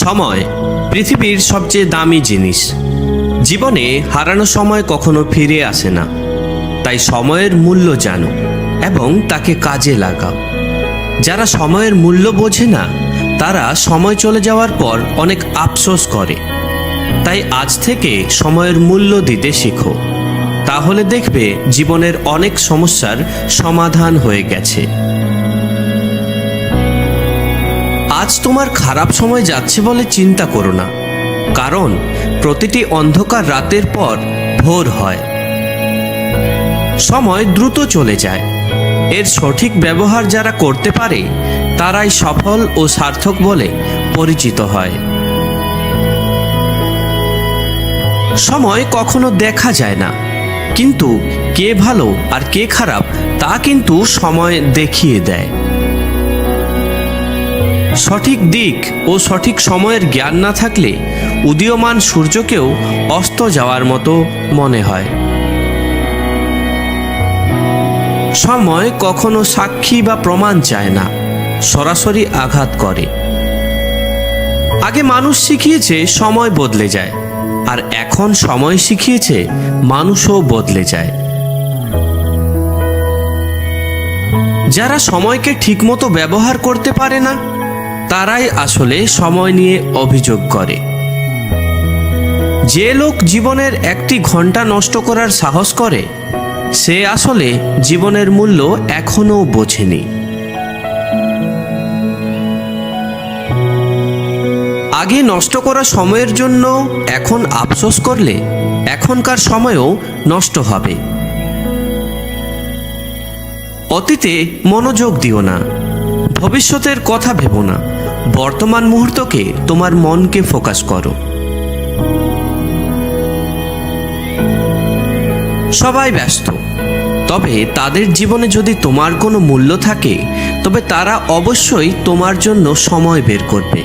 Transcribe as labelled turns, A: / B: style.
A: সময় পৃথিবীর সবচেয়ে দামি জিনিস। জীবনে হারানো সময় কখনো ফিরে আসে না, তাই সময়ের মূল্য জানো এবং তাকে কাজে লাগাও। যারা সময়ের মূল্য বোঝে না তারা সময় চলে যাওয়ার পর অনেক আফসোস করে। তাই আজ থেকে সময়ের মূল্য দিতে শেখো, তাহলে দেখবে জীবনের অনেক সমস্যার সমাধান হয়ে গেছে। আজ তোমার খারাপ সময় যাচ্ছে বলে চিন্তা করো না, কারণ প্রতিটি অন্ধকার রাতের পর ভোর হয়। সময় দ্রুত চলে যায়, এর সঠিক ব্যবহার যারা করতে পারে তারাই সফল ও সার্থক বলে পরিচিত হয়। সময় কখনো দেখা যায় না, কিন্তু কে ভালো আর কে খারাপ তা কিন্তু সময় দেখিয়ে দেয়। সঠিক দিক ও সঠিক সময়ের জ্ঞান না থাকলে উদীয়মান সূর্যকেও অস্ত যাওয়ার মতো মনে হয়। সময় কখনো সাক্ষী বা প্রমাণ চায় না, সরাসরি আঘাত করে। আগে মানুষ শিখিয়েছে সময় বদলে যায়, আর এখন সময় শিখিয়েছে মানুষও বদলে যায়। যারা সময়কে ঠিকমতো ব্যবহার করতে পারে না তারাই আসলে সময় নিয়ে অভিযোগ করে। যে লোক জীবনের একটি ঘন্টা নষ্ট করার সাহস করে সে আসলে জীবনের মূল্য এখনো বোঝেনি। আগে নষ্ট করা সময়ের জন্য এখন আফসোস করলে এখনকার সময়ও নষ্ট হবে। অতীতে মনোযোগ দিও না, ভবিষ্যতের কথা ভেবো না, বর্তমান মুহূর্তকে তোমার মনকে ফোকাস করো। সবাই ব্যস্ত, তবে তাদের জীবনে যদি তোমার কোনো মূল্য থাকে তবে তারা অবশ্যই তোমার জন্য সময় বের করবে।